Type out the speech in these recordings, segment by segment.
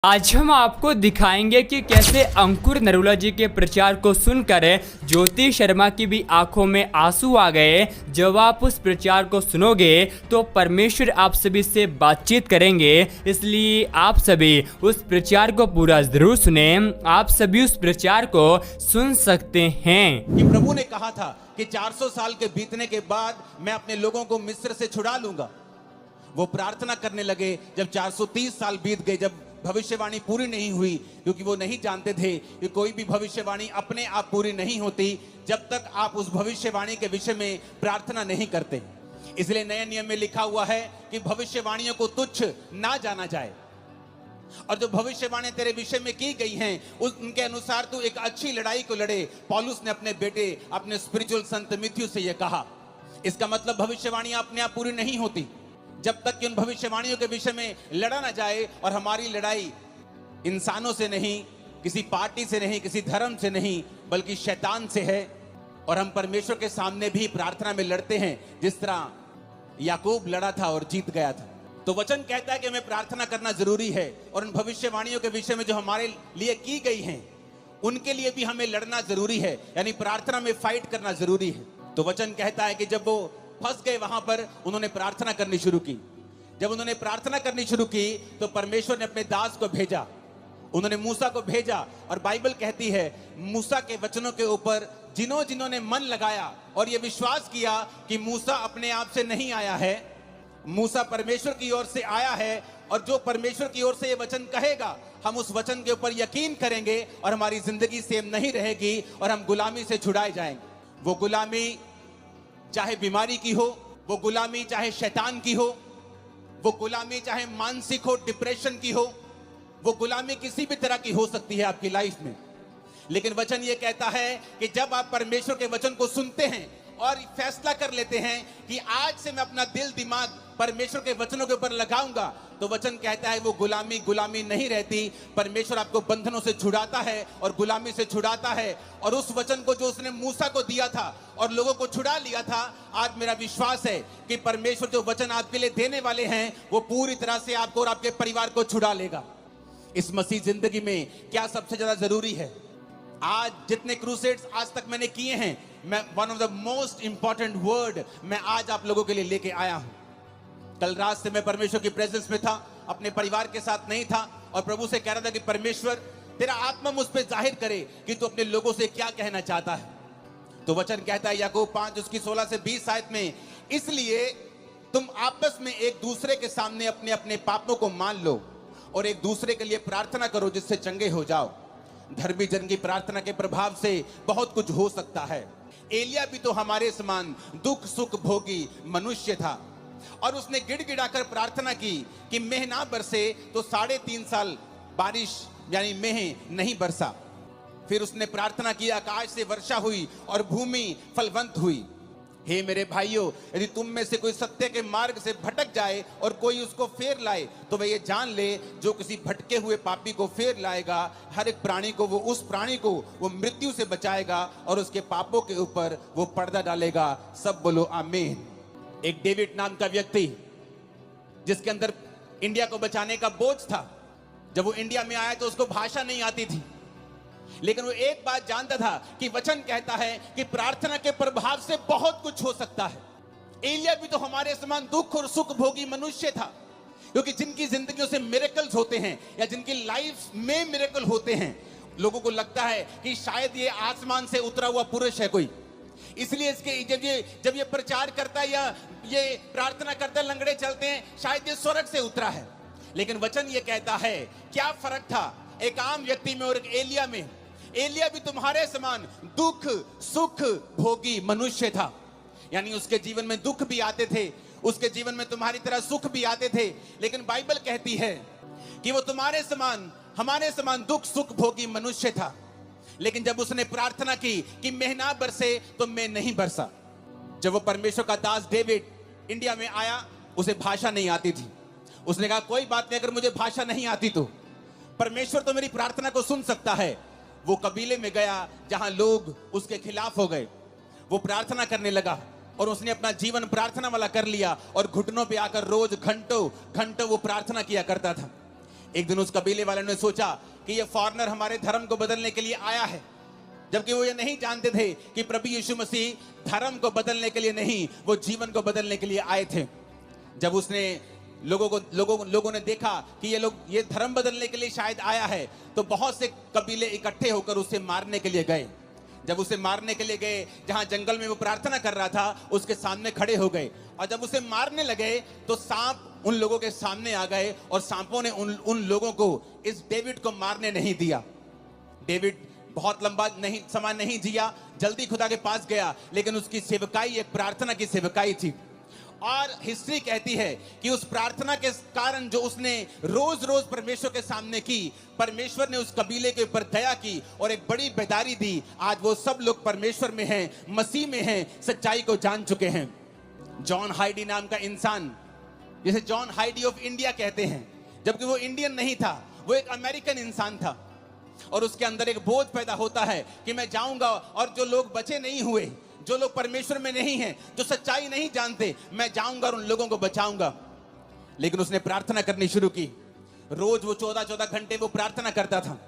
आज हम आपको दिखाएंगे कि कैसे अंकुर नरूला जी के प्रचार को सुनकर ज्योति शर्मा की भी आंखों में आंसू आ गए। जब आप उस प्रचार को सुनोगे तो परमेश्वर आप सभी से बातचीत करेंगे, इसलिए आप सभी उस प्रचार को पूरा जरूर सुने। आप सभी उस प्रचार को सुन सकते हैं कि प्रभु ने कहा था कि 400 साल के बीतने के बाद मैं अपने लोगों को मिस्र से छुड़ा लूंगा। वो प्रार्थना करने लगे जब 430 साल बीत गए, जब भविष्यवाणी पूरी नहीं हुई, क्योंकि वो नहीं जानते थे कि कोई भी भविष्यवाणी अपने आप पूरी नहीं होती जब तक आप उस भविष्यवाणी के विषय में प्रार्थना नहीं करते। इसलिए नए नियम में लिखा हुआ है कि भविष्यवाणियों को तुच्छ ना जाना जाए, और जो भविष्यवाणी तेरे विषय में की गई हैं उनके अनुसार तू एक अच्छी लड़ाई को लड़े। पौलुस ने अपने बेटे, अपने स्पिरिचुअल संत मिथ्यू से यह कहा। इसका मतलब भविष्यवाणियां अपने आप पूरी नहीं होती जब तक कि उन भविष्यवाणियों के विषय में लड़ा ना जाए। और हमारी लड़ाई इंसानों से नहीं, किसी पार्टी से नहीं, किसी धर्म से नहीं, बल्कि शैतान से है। और हम परमेश्वर के सामने भी प्रार्थना में लड़ते हैं जिस तरह याकूब लड़ा था और जीत गया था। तो वचन कहता है कि हमें प्रार्थना करना जरूरी है, और उन भविष्यवाणियों के विषय में जो हमारे लिए की गई हैं उनके लिए भी हमें लड़ना जरूरी है, यानी प्रार्थना में फाइट करना जरूरी है। तो वचन कहता है कि जब वो फंस गए वहां पर, उन्होंने प्रार्थना करनी शुरू की। जब उन्होंने प्रार्थना करनी शुरू की तो परमेश्वर ने अपने दास को भेजा, उन्होंने मूसा को भेजा। और बाइबल कहती है मूसा के वचनों के ऊपर जिन्होंने मन लगाया और ये विश्वास किया कि मूसा अपने आप से नहीं आया है, मूसा परमेश्वर की ओर से आया है, और जो परमेश्वर की ओर से ये वचन कहेगा हम उस वचन के ऊपर यकीन करेंगे और हमारी जिंदगी सेम नहीं रहेगी और हम गुलामी से छुड़ाए जाएंगे। वो गुलामी चाहे बीमारी की हो, वो गुलामी चाहे शैतान की हो, वो गुलामी चाहे मानसिक हो, डिप्रेशन की हो, वो गुलामी किसी भी तरह की हो सकती है आपकी लाइफ में। लेकिन वचन ये कहता है कि जब आप परमेश्वर के वचन को सुनते हैं और फैसला कर लेते हैं कि आज से मैं अपना दिल दिमाग परमेश्वर के वचनों के ऊपर लगाऊंगा, तो वचन कहता है वो गुलामी नहीं रहती। परमेश्वर आपको बंधनों से छुड़ाता है और गुलामी से छुड़ाता है। और उस वचन को जो उसने मूसा को दिया था और लोगों को छुड़ा लिया था, आज मेरा विश्वास है कि परमेश्वर जो वचन आपके लिए देने वाले हैं वो पूरी तरह से आपको और आपके परिवार को छुड़ा लेगा। इस मसीह जिंदगी में क्या सबसे ज्यादा जरूरी है? आज जितने क्रूसेड्स आज तक मैंने किए हैं, मैं one of the most important word मैं आज आप लोगों के लिए लेके आया हूं। कल रात से मैं परमेश्वर की प्रेजेंस में था, अपने परिवार के साथ नहीं था, और प्रभु से कह रहा था कि परमेश्वर तेरा आत्मा मुझ पे जाहिर करे कि तू अपने लोगों से क्या कहना चाहता है। तो वचन कहता है याकूब 5 उसकी 16 से 20 आयत में, इसलिए तुम आपस में एक दूसरे के सामने अपने अपने पापों को मान लो और एक दूसरे के लिए प्रार्थना करो जिससे चंगे हो जाओ। धर्मी जन की प्रार्थना के प्रभाव से बहुत कुछ हो सकता है। एलिया भी तो हमारे समान दुख सुख भोगी मनुष्य था, और उसने गिड़गिड़ाकर प्रार्थना की कि मेह ना बरसे, तो 3.5 साल बारिश यानी मेह नहीं बरसा। फिर उसने प्रार्थना की, आकाश से वर्षा हुई और भूमि फलवंत हुई। हे मेरे भाइयों, यदि तुम में से कोई सत्य के मार्ग से भटक जाए और कोई उसको फेर लाए, तो वह ये जान ले जो किसी भटके हुए पापी को फेर लाएगा, हर एक प्राणी को उस प्राणी को वो मृत्यु से बचाएगा और उसके पापों के ऊपर वो पर्दा डालेगा। सब बोलो आमीन। एक डेविड नाम का व्यक्ति जिसके अंदर इंडिया को बचाने का बोझ था, जब वो इंडिया में आया तो उसको भाषा नहीं आती थी, लेकिन वो एक बात जानता था कि वचन कहता है कि प्रार्थना के प्रभाव से बहुत कुछ हो सकता है। एलिया भी तो हमारे समान दुख और सुख भोगी मनुष्य था, क्योंकि जिनकी जिंदगियों से मिरेकल्स होते हैं या जिनकी लाइफ में मिरेकल होते हैं, लोगों को लगता है कि शायद ये आसमान से उतरा हुआ पुरुष है कोई, इसलिए इसके जब ये प्रचार करता है या ये प्रार्थना करता है, लंगड़े चलते हैं, शायद ये स्वर्ग से उतरा है। लेकिन वचन ये कहता है क्या फर्क था एक आम व्यक्ति में और एक एलिया में? एलिया भी तुम्हारे समान दुख सुख भोगी मनुष्य था, यानी उसके जीवन में दुख भी आते थे, उसके जीवन में तुम्हारी तरह सुख भी आते थे। लेकिन बाइबल कहती है कि वो तुम्हारे समान हमारे समान दुख सुख भोगी मनुष्य था। लेकिन जब उसने प्रार्थना की कि मेह ना बरसे, तो मेह नहीं बरसा। जब वो परमेश्वर का दास डेविड इंडिया में आया, उसे भाषा नहीं आती थी। उसने कहा कोई बात नहीं, अगर मुझे भाषा नहीं आती तो परमेश्वर तो मेरी प्रार्थना को सुन सकता है। वो कबीले में गया जहां लोग उसके खिलाफ हो गए, वो प्रार्थना करने लगा और उसने अपना जीवन प्रार्थना वाला कर लिया और घुटनों पे आकर रोज घंटों घंटों वो प्रार्थना किया करता था। एक दिन उस कबीले वालों ने सोचा कि ये फॉरेनर हमारे धर्म को बदलने के लिए आया है, जबकि वो ये नहीं जानते थे कि प्रभु यीशु मसीह धर्म को बदलने के लिए नहीं, वो जीवन को बदलने के लिए आए थे। जब उसने लोगों ने देखा कि ये धर्म बदलने के लिए शायद आया है, तो बहुत से कबीले इकट्ठे होकर उसे मारने के लिए गए। जब उसे मारने के लिए गए, जहां जंगल में वो प्रार्थना कर रहा था, उसके सामने खड़े हो गए, और जब उसे मारने लगे तो सांप उन लोगों के सामने आ गए, और सांपों ने उन लोगों को इस डेविड को मारने नहीं दिया। डेविड बहुत लंबा समय नहीं जिया, जल्दी खुदा के पास गया, लेकिन उसकी सेवकाई एक प्रार्थना की सेवकाई थी। और हिस्ट्री कहती है कि उस प्रार्थना के कारण जो उसने रोज रोज परमेश्वर के सामने की, परमेश्वर ने उस कबीले के ऊपर दया की और एक बड़ी बेदारी दी। आज वो सब लोग परमेश्वर में हैं, मसीह में हैं, सच्चाई को जान चुके हैं। जॉन हाइडी नाम का इंसान, जिसे जॉन हाइडी ऑफ इंडिया कहते हैं, जबकि वो इंडियन नहीं था, वो एक अमेरिकन इंसान था, और उसके अंदर एक बोझ पैदा होता है कि मैं जाऊंगा और जो लोग बचे नहीं हुए, जो लोग परमेश्वर में नहीं हैं, जो सच्चाई नहीं जानते, मैं जाऊंगा और उन लोगों को बचाऊंगा। लेकिन उसने प्रार्थना करनी शुरू की। रोज वो 14-14 घंटे वो प्रार्थना करता था।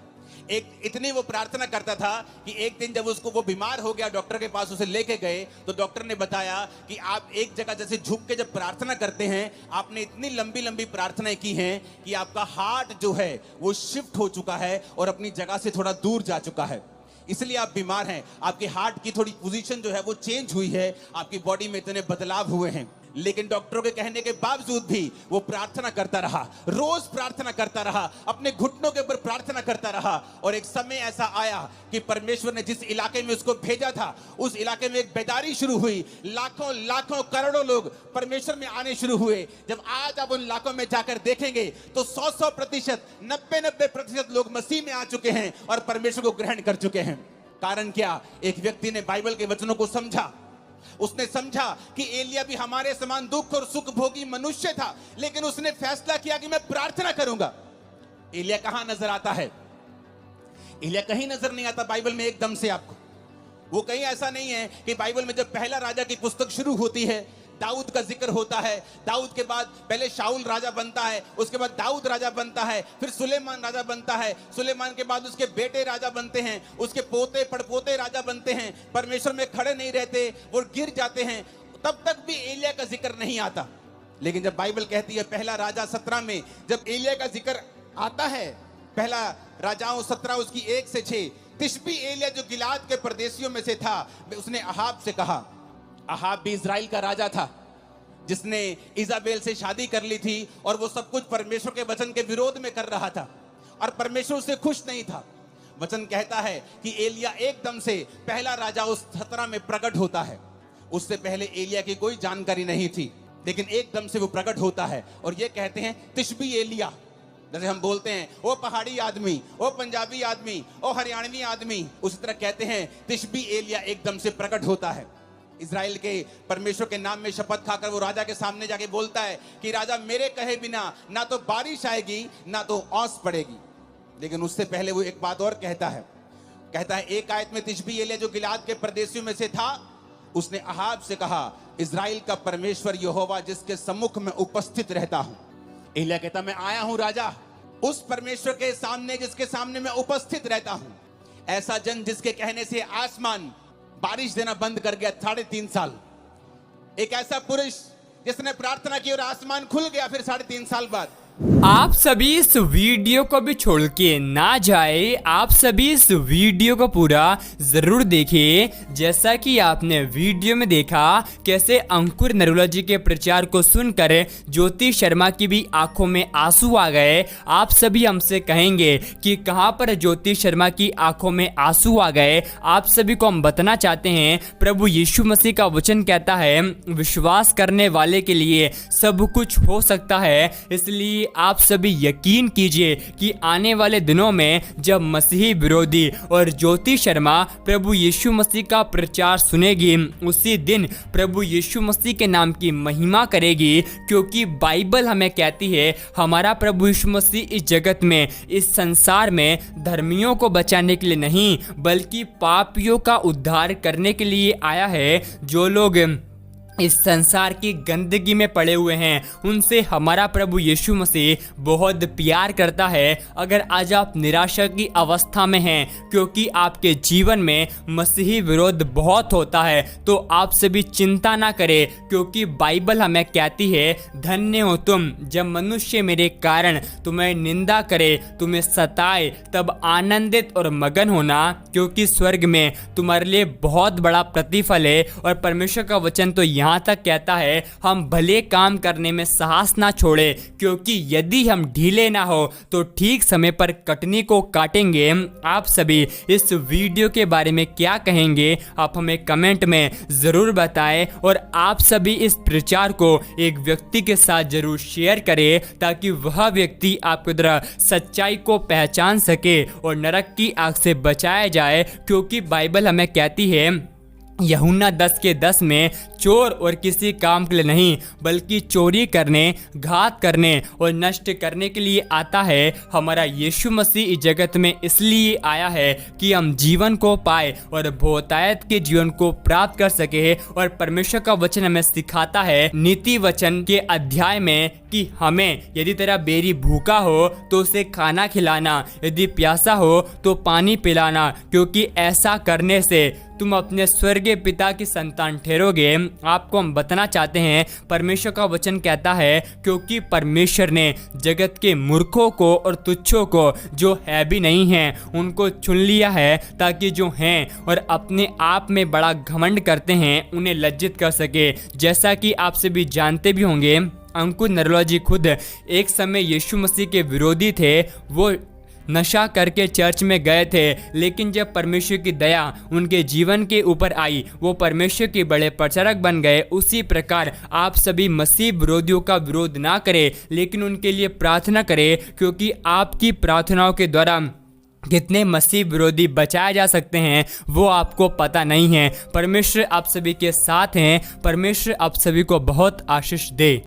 इतनी वो प्रार्थना करता था कि एक दिन जब वो बीमार हो गया, डॉक्टर के पास उसे लेके गए, तो डॉक्टर ने बताया कि आप एक जगह जैसे झुक के जब प्रार्थना करते हैं, आपने इतनी लंबी लंबी प्रार्थनाएं की हैं कि आपका हार्ट जो है वो शिफ्ट हो चुका है और अपनी जगह से थोड़ा दूर जा चुका है, इसलिए आप बीमार हैं। आपके हार्ट की थोड़ी पोजीशन जो है वो चेंज हुई है, आपकी बॉडी में इतने बदलाव हुए हैं। लेकिन डॉक्टरों के कहने के बावजूद भी वो प्रार्थना करता रहा, रोज प्रार्थना करता रहा, अपने घुटनों के ऊपर प्रार्थना करता रहा। और एक समय ऐसा आया कि परमेश्वर ने जिस इलाके में उसको भेजा था, उस इलाके में एक बेदारी शुरू हुई। लाखों लाखों करोड़ों लोग परमेश्वर में आने शुरू हुए। जब आज आप उन इलाकों में जाकर देखेंगे तो 100% 90% लोग मसीह में आ चुके हैं और परमेश्वर को ग्रहण कर चुके हैं। कारण क्या? एक व्यक्ति ने बाइबल के वचनों को समझा। उसने समझा कि एलिया भी हमारे समान दुख और सुख भोगी मनुष्य था, लेकिन उसने फैसला किया कि मैं प्रार्थना करूंगा। एलिया कहां नजर आता है? एलिया कहीं नजर नहीं आता बाइबल में एकदम से आपको। वो कहीं ऐसा नहीं है कि बाइबल में जब पहला राजा की पुस्तक शुरू होती है, दाऊद का जिक्र होता है। दाऊद के बाद पहले शाऊल राजा बनता है, उसके बाद दाऊद राजा बनता है, फिर सुलेमान राजा बनता है, सुलेमान के बाद उसके बेटे राजा बनते हैं, उसके पोते पड़पोते राजा बनते हैं। परमेश्वर में खड़े नहीं रहते, वो गिर जाते हैं। तब तक भी एलिया का जिक्र नहीं आता। लेकिन जब बाइबल कहती है पहला राजा 17 में जब एलिया का जिक्र आता है, पहला राजाओं 17 उसकी 1 से 6, तिशबी एलिया जो गिलाद के परदेशियों में से था, उसने अहाब से कहा। अहाब भी इजराइल का राजा था, जिसने इजाबेल से शादी कर ली थी, और वो सब कुछ परमेश्वर के वचन के विरोध में कर रहा था, और परमेश्वर उससे खुश नहीं था। वचन कहता है कि एलिया एकदम से पहला राजा उस 17 में प्रकट होता है। उससे पहले एलिया की कोई जानकारी नहीं थी, लेकिन एकदम से वो प्रकट होता है, और ये कहते हैं तिशबी एलिया। जैसे हम बोलते हैं ओ पहाड़ी आदमी, ओ पंजाबी आदमी, ओ हरियाणवी आदमी, उसी तरह कहते हैं तिशबी एलिया एकदम से प्रकट होता है। इजराइल के परमेश्वर के नाम में शपथ खाकर वो राजा के सामने जाके बोलता है कि राजा, मेरे कहे बिना ना तो बारिश आएगी ना तो ओस पड़ेगी। लेकिन उससे पहले वो एक बात और कहता है एक आयत में तिशबी एलिया जो गिलाद के परदेशियों में से था, उसने अहाब से कहा, इजराइल का परमेश्वर यहोवा जिसके सम्मुख में उपस्थित रहता हूं। एलिया कहता, मैं आया हूं राजा, उस परमेश्वर के सामने जिसके सामने मैं उपस्थित रहता हूं। ऐसा जन जिसके कहने से आसमान बारिश देना बंद कर गया 3.5 साल। एक ऐसा पुरुष जिसने प्रार्थना की और आसमान खुल गया फिर 3.5 साल बाद। आप सभी इस वीडियो को भी छोड़ के ना जाए, आप सभी इस वीडियो को पूरा जरूर देखिए। जैसा कि आपने वीडियो में देखा कैसे अंकुर नरूला जी के प्रचार को सुनकर ज्योति शर्मा की भी आंखों में आंसू आ गए। आप सभी हमसे कहेंगे कि कहां पर ज्योति शर्मा की आंखों में आंसू आ गए। आप सभी को हम बताना चाहते हैं, प्रभु यीशु मसीह का वचन कहता है विश्वास करने वाले के लिए सब कुछ हो सकता है। इसलिए आप सभी यकीन कीजिए कि आने वाले दिनों में जब मसीही विरोधी और ज्योति शर्मा प्रभु यीशु मसीह का प्रचार सुनेगी, उसी दिन प्रभु यीशु मसीह के नाम की महिमा करेगी। क्योंकि बाइबल हमें कहती है हमारा प्रभु यीशु मसीह इस जगत में, इस संसार में धर्मियों को बचाने के लिए नहीं बल्कि पापियों का उद्धार करने के लिए आया है। जो लोग इस संसार की गंदगी में पड़े हुए हैं, उनसे हमारा प्रभु यीशु मसीह बहुत प्यार करता है। अगर आज आप निराशा की अवस्था में हैं क्योंकि आपके जीवन में मसीही विरोध बहुत होता है, तो आप सभी चिंता ना करें, क्योंकि बाइबल हमें कहती है, धन्य हो तुम जब मनुष्य मेरे कारण तुम्हें निंदा करे, तुम्हें सताए, तब आनंदित और मगन होना, क्योंकि स्वर्ग में तुम्हारे लिए बहुत बड़ा प्रतिफल है। और परमेश्वर का वचन तो यहाँ तक कहता है, हम भले काम करने में साहस ना छोड़े, क्योंकि यदि हम ढीले ना हो तो ठीक समय पर कटनी को काटेंगे। आप सभी इस वीडियो के बारे में क्या कहेंगे, आप हमें कमेंट में ज़रूर बताएं। और आप सभी इस प्रचार को एक व्यक्ति के साथ जरूर शेयर करें, ताकि वह व्यक्ति आपकी तरह सच्चाई को पहचान सके और नरक की आग से बचाया जाए। क्योंकि बाइबल हमें कहती है, यूहन्ना 10:10 में, चोर और किसी काम के लिए नहीं, बल्कि चोरी करने, घात करने और नष्ट करने के लिए आता है। हमारा यीशु मसीह इस जगत में इसलिए आया है कि हम जीवन को पाए और बहुतायत के जीवन को प्राप्त कर सके। और परमेश्वर का वचन हमें सिखाता है नीति वचन के अध्याय में कि हमें यदि तेरा बेरी भूखा हो तो उसे खाना खिलाना, यदि प्यासा हो तो पानी पिलाना, क्योंकि ऐसा करने से तुम अपने स्वर्गीय पिता की संतान ठहरोगे। आपको हम बताना चाहते हैं, परमेश्वर का वचन कहता है, क्योंकि परमेश्वर ने जगत के मूर्खों को और तुच्छों को, जो है भी नहीं हैं, उनको चुन लिया है, ताकि जो हैं और अपने आप में बड़ा घमंड करते हैं उन्हें लज्जित कर सके। जैसा कि आप सभी जानते भी होंगे, अंकुर नरूला जी खुद एक समय यीशु मसीह के विरोधी थे। वो नशा करके चर्च में गए थे, लेकिन जब परमेश्वर की दया उनके जीवन के ऊपर आई, वो परमेश्वर के बड़े प्रचारक बन गए। उसी प्रकार आप सभी मसीह विरोधियों का विरोध ना करें, लेकिन उनके लिए प्रार्थना करें, क्योंकि आपकी प्रार्थनाओं के द्वारा कितने मसीह विरोधी बचाए जा सकते हैं वो आपको पता नहीं है। परमेश्वर आप सभी के साथ हैं। परमेश्वर आप सभी को बहुत आशीष दे।